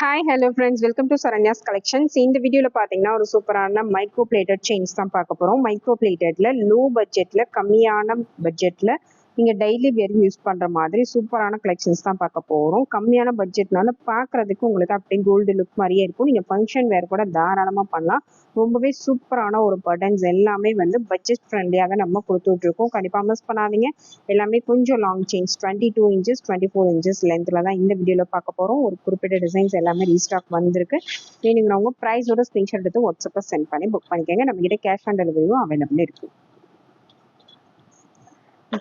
Hi hello friends, welcome to Saranya's collections. இந்த வீடியோவில் பார்த்தீங்கன்னா ஒரு சூப்பரான மைக்ரோ பிளேட்டட் செயின்ஸ் தான் பார்க்க போகிறோம். மைக்ரோ பிளேட்டடில் லோ பட்ஜெட்டில் கம்மியான பட்ஜெட்டில் நீங்கள் டெய்லி வேர் யூஸ் பண்ணுற மாதிரி சூப்பரான கலெக்ஷன்ஸ் தான் பார்க்க போகிறோம். கம்மியான பட்ஜெட்னால பார்க்குறதுக்கு உங்களுக்கு அப்படியே கோல்டு லுக் மாதிரியே இருக்கும். நீங்கள் ஃபங்க்ஷன் வேர் கூட தாராளமாக பண்ணலாம். ரொம்பவே சூப்பரான ஒரு பட்டன்ஸ் எல்லாமே வந்து பட்ஜெட் ஃப்ரெண்ட்லியாக நம்ம கொடுத்துட்ருக்கோம். கண்டிப்பாக மிஸ் பண்ணாதீங்க. எல்லாமே கொஞ்சம் லாங் செயின்ஸ் 22 இன்ச்சஸ் 24 இன்ச்சஸ் லென்த்தில் தான் இந்த வீடியோவில் பார்க்க போகிறோம். ஒரு குறிப்பிட்ட டிசைன்ஸ் எல்லாமே ரீஸ்டாக் வந்திருக்கு. வேணுங்கிறவங்க ப்ரைஸோட ஸ்க்ரீன்ஷாட் எடுத்து வாட்ஸ்அப்பில் சென்ட் பண்ணி புக் பண்ணிக்கோங்க. நம்மகிட்ட கேஷ் ஆன் டெலிவரியும் அவைலபிள் இருக்குது.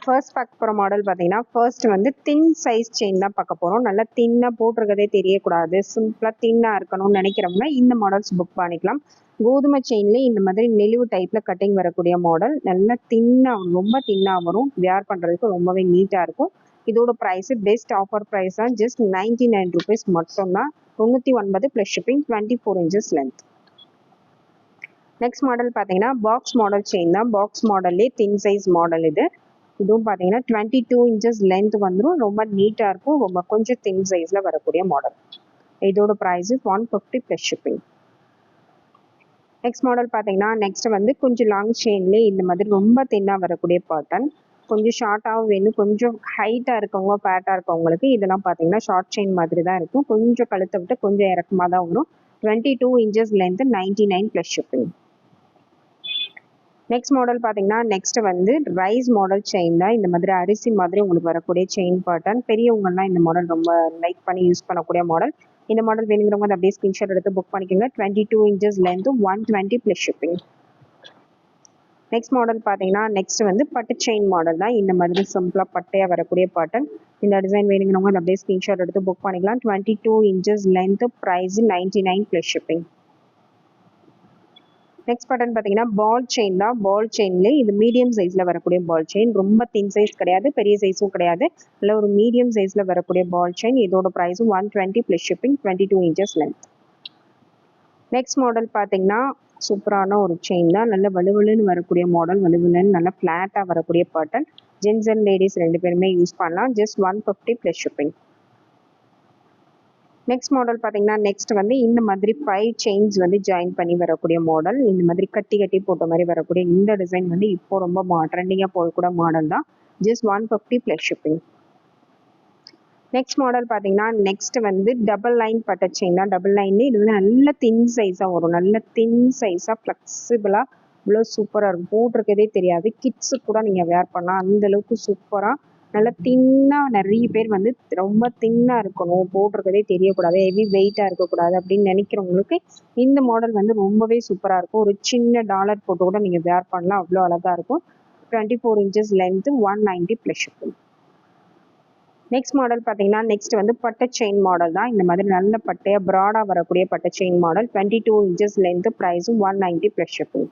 ஃபர்ஸ்ட் பார்க்க போகிற மாடல் பார்த்தீங்கன்னா ஃபர்ஸ்ட் வந்து தின் சைஸ் செயின் தான் பார்க்க போகிறோம். நல்லா தின்னாக போட்டிருக்கதே தெரியக்கூடாது, சிம்பிளாக தின்னாக இருக்கணும்னு நினைக்கிறவங்க இந்த மாடல்ஸ் புக் பண்ணிக்கலாம். கோதுமை செயின்லேயே இந்த மாதிரி நெளிவு டைப்பில் கட்டிங் வரக்கூடிய மாடல். நல்லா தின்னாக ரொம்ப தின்னாக வரும். வேர் பண்ணுறதுக்கு ரொம்பவே நீட்டாக இருக்கும். இதோட ப்ரைஸு பெஸ்ட் ஆஃபர் ப்ரைஸ் தான். ஜஸ்ட் 99 rupees மட்டும்தான். 99 plus shipping, 24 inches length. Next model பார்த்தீங்கன்னா பாக்ஸ் மாடல் செயின் தான். பாக்ஸ் மாடல்லே தின் சைஸ் மாடல் இது. இதுவும் பார்த்தீங்கன்னா 22 இன்ச்சஸ் லென்த் வந்துடும். ரொம்ப நீட்டாக இருக்கும். ரொம்ப கொஞ்சம் தின் சைஸில் வரக்கூடிய மாடல். இதோட price 150 plus shipping. Next model பார்த்தீங்கன்னா நெக்ஸ்ட் வந்து கொஞ்சம் லாங் செயின்லேயே இந்த மாதிரி ரொம்ப தின்னாக வரக்கூடிய பேட்டர்ன். கொஞ்சம் ஷார்ட்டாகவும் வேணும், கொஞ்சம் ஹைட்டாக இருக்கவங்க ஃபேட்டாக இருக்கவங்களுக்கு இதெல்லாம் பார்த்தீங்கன்னா ஷார்ட் செயின் மாதிரி தான் இருக்கும். கொஞ்சம் கழுத்தை விட்டு கொஞ்சம் இறக்கமாக தான் வரும். 22 inches length, 99 plus shipping. Next model பார்த்தீங்கன்னா நெக்ஸ்ட் வந்து ரைஸ் மாடல் செயின் தான். இந்த மாதிரி அரிசி மாதிரி உங்களுக்கு வரக்கூடிய செயின் பேட்டர்ன். பெரியவங்கலாம் இந்த மாடல் ரொம்ப லைக் பண்ணி யூஸ் பண்ணக்கூடிய மாடல். இந்த மாடல் வேணுங்கிறவங்க அதை அப்படியே ஸ்க்ரீன்ஷாட் எடுத்து புக் பண்ணிக்கோங்க. 22 inches length, 120 plus shipping. Next model பார்த்தீங்கன்னா நெக்ஸ்ட் வந்து பட்டு செயின் மாடல் தான். இந்த மாதிரி சிம்பிளாக பட்டையாக வரக்கூடிய பேட்டர்ன். இந்த டிசைன் வேணுங்கிறவங்க அதை அப்படியே ஸ்க்ரீன்ஷாட் எடுத்து புக் பண்ணிக்கலாம். 22 inches length, price 99 plus shipping. Next button பார்த்தீங்கன்னா பால் செயின் தான். பால் செயின்லேயே இது மீடியம் சைஸில் வரக்கூடிய பால் செயின். ரொம்ப தின் சைஸ் கிடையாது, பெரிய சைஸும் கிடையாது. இல்லை ஒரு மீடியம் சைஸில் வரக்கூடிய பால் செயின். இதோட ப்ரைஸும் 120 plus shipping, 22 inches length. Next model பார்த்தீங்கன்னா சூப்பரான ஒரு செயின் தான். நல்ல வலுவலுன்னு வரக்கூடிய மாடல். வலுவலுன்னு நல்லா ஃப்ளாட்டாக வரக்கூடிய பேட்டர்ன். ஜென்ஸ் அண்ட் லேடிஸ் ரெண்டு பேருமே யூஸ் பண்ணலாம். Just 150 plus shipping. Next model பார்த்தீங்கன்னா நெக்ஸ்ட் வந்து இந்த மாதிரி 5 செயின்ஸ் வந்து ஜாயின் பண்ணி வரக்கூடிய மாடல். இந்த மாதிரி கட்டி கட்டி போட்ட மாதிரி வரக்கூடிய இந்த டிசைன் வந்து இப்போ ரொம்ப ட்ரெண்டிங்காக போகக்கூட மாடல் தான். Just 150 plus shipping. Next model பார்த்தீங்கன்னா நெக்ஸ்ட் வந்து டபுள் லைன் பட்ட செயின் தான். டபுள் லைன் இது வந்து நல்ல தின் சைஸாக வரும். நல்ல தின் சைஸாக ஃப்ளெக்சிபிளாக இவ்வளோ சூப்பராக இருக்கும். போட்டிருக்கதே தெரியாது. கிட்ஸுக்கு கூட நீங்கள் வேர் பண்ணலாம். அந்தளவுக்கு சூப்பராக நல்லா தின்னாக நிறைய பேர் வந்து ரொம்ப தின்னாக இருக்கணும், போட்டிருக்கதே தெரியக்கூடாது, ஹெவி வெயிட்டாக இருக்கக்கூடாது அப்படின்னு நினைக்கிறவங்களுக்கு இந்த மாடல் வந்து ரொம்பவே சூப்பராக இருக்கும். ஒரு சின்ன டாலர் போட்டு கூட நீங்கள் வேர் பண்ணலாம். அவ்வளோ அழகாக இருக்கும். 24 inches length, 190 plus shipping. Next model பார்த்தீங்கன்னா நெக்ஸ்ட் வந்து பட்டை செயின் மாடல் தான். இந்த மாதிரி நல்ல பட்டையாக ப்ராடாக வரக்கூடிய பட்டை செயின் மாடல். 22 இன்ச்சஸ் லென்த்து, ப்ரைஸும் 190 ப்ளஸ் ஷிப்பிங்.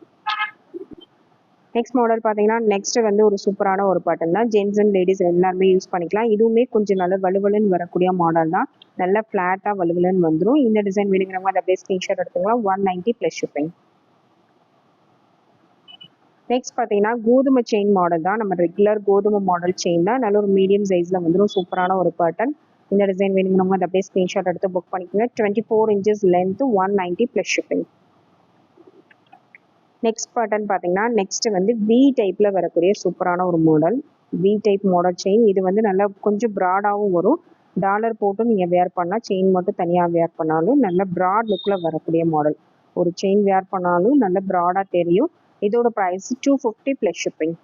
நெக்ஸ்ட் மாடல் பார்த்தீங்கன்னா நெக்ஸ்ட் வந்து ஒரு சூப்பரான ஒரு பட்டன் தான். ஜென்ஸ் அண்ட் லேடிஸ் எல்லாருமே யூஸ் பண்ணிக்கலாம். இதுவுமே கொஞ்சம் நல்ல வலுவலுன்னு வரக்கூடிய மாடல் தான். நல்லா ஃப்ளாட்டாக வலுவலுன்னு வந்துடும். இந்த டிசைன் வேணுங்கிறவங்க அதை அப்படியே ஸ்க்ரீன்ஷாட் எடுத்துக்கலாம். 190 ப்ளஸ் ஷிப்பிங். நெக்ஸ்ட் பார்த்தீங்கன்னா கோதுமை செயின் மாடல் தான். நம்ம ரெகுலர் கோதுமை மாடல் செயின் தான். நல்ல ஒரு மீடியம் சைஸில் வந்துடும். சூப்பரான ஒரு பேட்டர்ன். இந்த டிசைன் வேணுங்கிறவங்க அதை அப்படியே ஸ்க்ரீன்ஷாட் எடுத்து புக் பண்ணிக்கோங்க. 24 inches length, 190 plus shipping. Next pattern பார்த்தீங்கன்னா நெக்ஸ்ட் வந்து வி டைப்பில் வரக்கூடிய சூப்பரான ஒரு model. We type model chain. இது வந்து நல்லா கொஞ்சம் ப்ராடாகவும் வரும். டாலர் போட்டு நீங்கள் வேர் பண்ணால், செயின் மட்டும் தனியாக வேர் பண்ணாலும் நல்ல ப்ராட் லுக்கில் வரக்கூடிய மாடல். ஒரு செயின் வேர் பண்ணாலும் நல்ல ப்ராடாக தெரியும். இதோட price 250 plus shipping.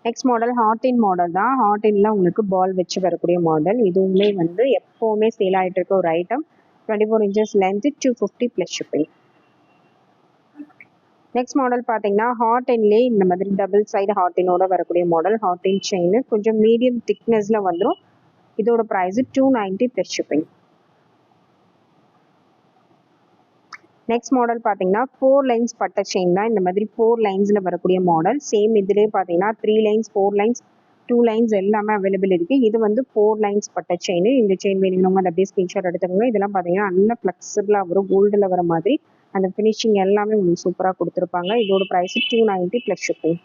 Next model ஹார்டின் மாடல் தான். ஹார்டின்ல உங்களுக்கு பால் வச்சு வரக்கூடிய மாடல். இதுவுமே வந்து எப்போவுமே சேல் ஆகிட்டு இருக்க ஒரு item. 24 inches length, 250 plus shipping. Next model பார்த்தீங்கன்னா ஹார்டின்லேயே இந்த மாதிரி டபுள் சைடு ஹார்டினோட வரக்கூடிய மாடல். ஹார்டின் செயின் கொஞ்சம் மீடியம் திக்னஸில் வந்துடும். இதோட price 290 plus shipping. Next model பார்த்தீங்கன்னா 4 லைன்ஸ் பட்ட செயின் தான். இந்த மாதிரி 4 லைன்ஸில் வரக்கூடிய மாடல். சேம் இதிலே பார்த்தீங்கன்னா 3 லைன்ஸ், 4 லைன்ஸ், 2 லைன்ஸ் எல்லாமே அவைலபிள் இருக்குது. இது வந்து 4 லைன்ஸ் பட்ட செயின். இந்த செயின் வேணுங்கிறவங்க அதை அப்படியே ஸ்க்ரீன்ஷாட் எடுத்துக்கோங்க. இதெல்லாம் பார்த்தீங்கன்னா நல்லா ஃப்ளெக்சிபிளாக வரும். கோல்டில் வர மாதிரி அந்த ஃபினிஷிங் எல்லாமே உங்களுக்கு சூப்பராக கொடுத்துருப்பாங்க. இதோட price 290 plus shipping.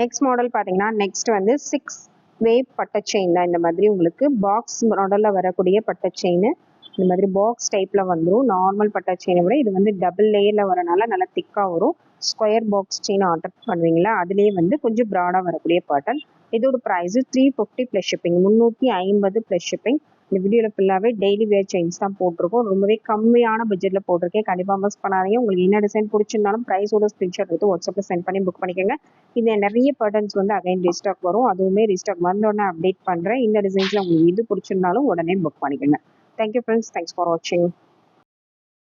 Next model பார்த்தீங்கன்னா நெக்ஸ்ட் வந்து 6 வேப் பட்டை செயின் தான். இந்த மாதிரி உங்களுக்கு பாக்ஸ் மாடலில் வரக்கூடிய பட்டை செயின் இந்த மாதிரி பாக்ஸ் டைப்பில் வந்துடும். நார்மல் பட்டை செயினை விட இது வந்து டபுள் லேயரில் வரனால நல்லா திக்காக வரும். ஸ்கொயர் பாக்ஸ் செயின் ஆர்டர் பண்ணுவீங்களா, அதுலேயே வந்து கொஞ்சம் ப்ராடாக வரக்கூடிய பேட்டர்ன். இதோட price 350 plus shipping, 350 plus shipping. இந்த வீடியோவில் ஃபுல்லாகவே டெய்லி வேர் செயின்ஸ் தான் போட்டிருக்கோம். ரொம்பவே கம்மியான பட்ஜெட்டில் போட்டிருக்கேன். கண்டிப்பாக மிஸ் பண்ணாதீங்க. உங்களுக்கு என்ன டிசைன் பிடிச்சிருந்தாலும் ப்ரைஸோட ஸ்க்ரீன்ஷாட் எடுத்து வாட்ஸ்அப்பில் சென்ட் பண்ணி புக் பண்ணிக்கோங்க. இது நிறைய பேட்டர்ன்ஸ் வந்து அகைன் ரீஸ்டாக் வரும். அதுவுமே ரீஸ்டாக் வந்தோடனே அப்டேட் பண்ணுறேன். இந்த டிசைன்ஸில் உங்களுக்கு இது பிடிச்சிருந்தாலும் உடனே புக் பண்ணிக்கோங்க. தேங்க்யூ ஃப்ரெண்ட்ஸ், தேங்க்ஸ் ஃபார் வாட்சிங்.